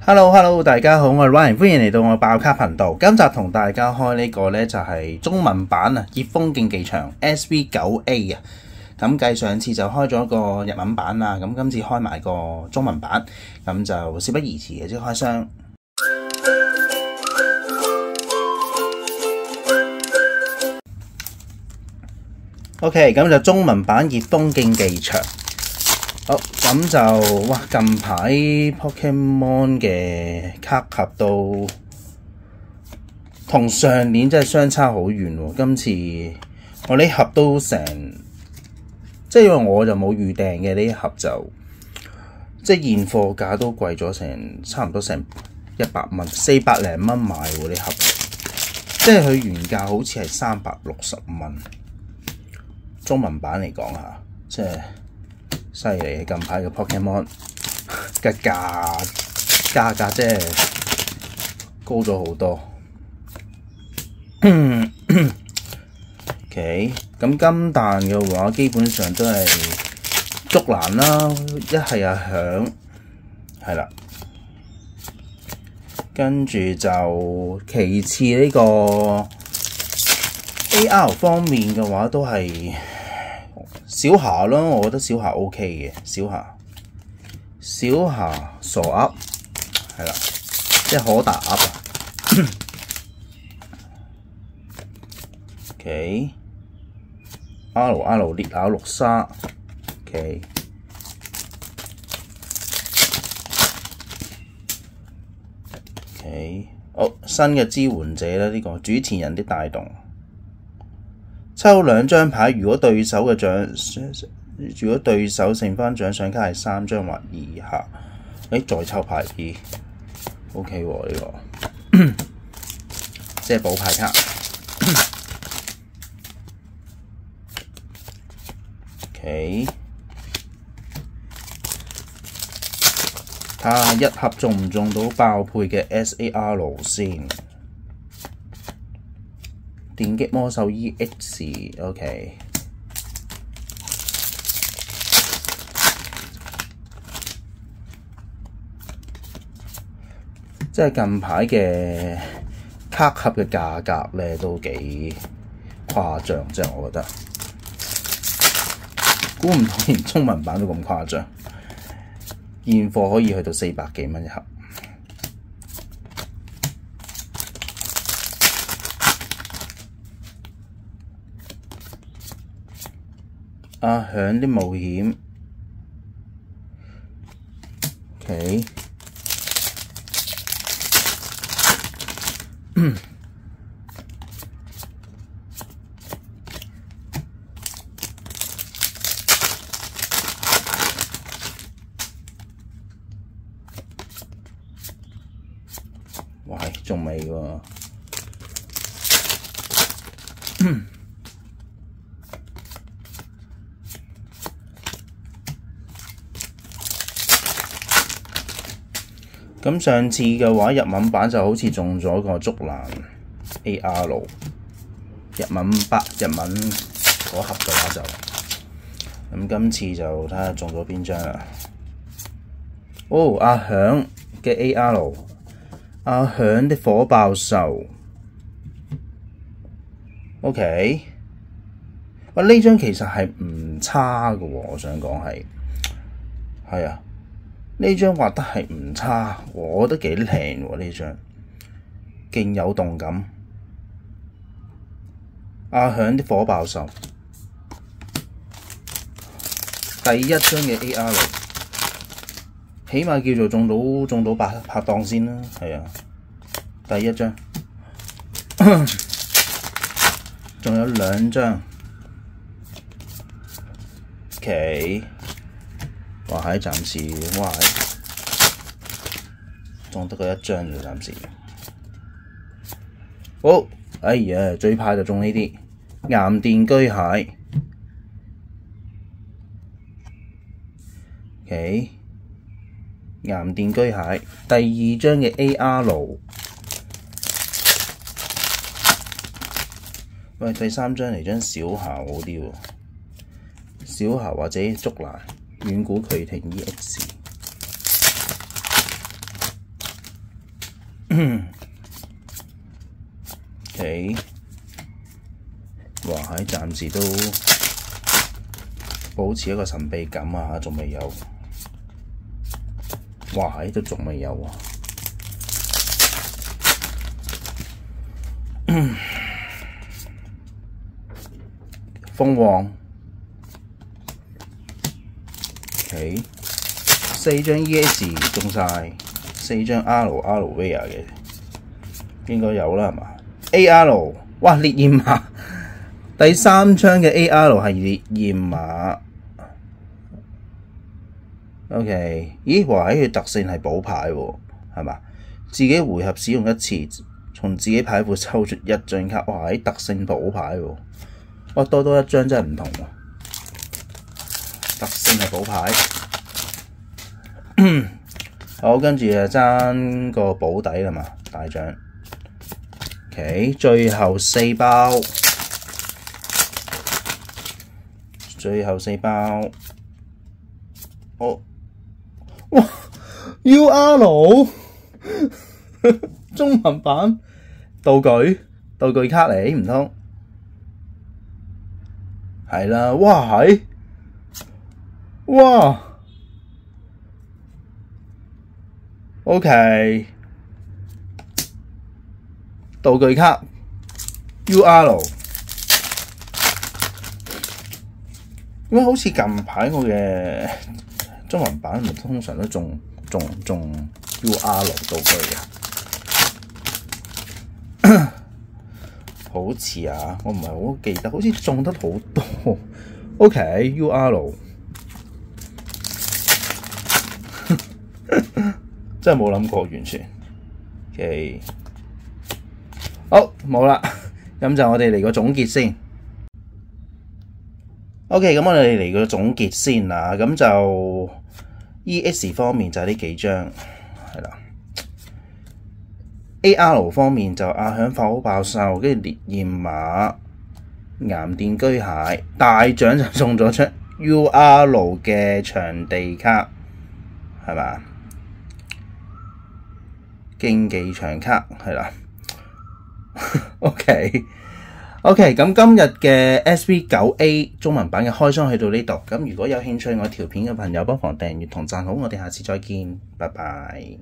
Hello，大家好，我係 Ryan，歡迎嚟到我爆卡頻道。今集同大家開呢個呢，就係中文版啊，葉風競技場 SV9A 啊。咁繼上次就開咗個日文版啦，咁今次開埋個中文版，咁就事不宜遲嘅，即開箱。OK， 咁就中文版葉風競技場。好，咁就哇！近排 Pokemon 嘅卡盒都同上年真係相差好遠喎。今次我呢盒都成，即係因為我就冇預訂嘅呢盒就，即係現貨價都貴咗成差唔多成100蚊，400零蚊買喎呢盒，即係佢原價好似係360蚊。中文版嚟講下，即係。犀利！近排嘅 Pokemon 嘅價格即係高咗好多。OK， 咁金彈嘅話，基本上都係竹蘭啦，一係啊響，係啦。跟住就其次呢個 AR 方面嘅話，都係。小霞咯，我覺得小霞 OK 嘅，小霞傻鴨係啦，即係可達鴨啊。OK， R 烈咬綠沙 ，OK， 好新嘅支援者啦，呢個主持人的帶動。抽2張牌，如果對手剩翻獎賞卡係3張或以下，再抽牌2 ，OK 喎呢個，即係補牌卡。OK， 睇下一盒中唔中到爆配嘅 SAR 先。電擊魔獸 EX，OK， 即係近排嘅卡盒嘅價格咧都幾誇張，即係我覺得，估唔到連中文版都咁誇張，現貨可以去到400幾蚊一盒。阿響啲冒險 ，OK， 哇，仲未喎。咁上次嘅話，日文版就好似中咗個竹蘭 AR， 日文嗰盒嘅話就，咁今次就睇下中咗邊張啦。哦，阿響嘅 AR， 阿響的火爆獸 ，OK， 哇呢張其實係唔差嘅喎，我想講係啊。呢張畫得係唔差，我覺得幾靚喎呢張，勁有動感。阿響啲火爆獸，第一張嘅 AR， 起碼叫做中到拍檔先啦，係啊，第一張，仲有2張 ，OK。哇！喺暫時，哇！仲得個1張啫，暫時。好，哎呀，最怕就中呢啲岩電巨蟹。OK， 岩電巨蟹，第2張嘅 AR。喂，第3張嚟張小霞好啲喎，小霞或者竹蘭。遠古巨庭 EX， OK， 哇！喺暫時都保持一個神秘感啊，仲未有。哇！都仲未有啊。鳳凰 ，OK， 4張 ES 中晒，4張 RVR 嘅，應該有啦係嘛 ？AR， 哇！烈焰馬，第3張嘅 AR 係烈焰馬 ，OK， 咦？哇！佢特性係補牌喎，係嘛？自己回合使用1次，從自己牌庫抽出1張卡，哇！特性補牌喎。哇！多1張真係唔同喎，特性係補牌。好，跟住就爭個保底啦嘛，大獎。OK， 最後4包，哦，哇 ！UR 中文版道具卡嚟唔通？係啦，哇係，哇 ，OK， 道具卡 UR， 點解好似近排我嘅中文版咪通常都中 UR 道具嘅？好似啊，我唔係好記得，好似中得好多。OK，UR， 真係冇諗過完全。OK， 好冇啦，咁就我哋嚟個總結先。OK， 咁我哋嚟個總結先啦。咁就 ES 方面就係呢幾張，係啦。AR 方面就阿響發好爆售，跟住烈焰馬、岩電居蟹，大獎就送咗出 UR 嘅場地卡，係嘛？競技場卡係啦。OK， 咁今日嘅 SV9A 中文版嘅開箱去到呢度。咁如果有興趣我條片嘅朋友，不妨訂閱同讚好。我哋下次再見，拜拜。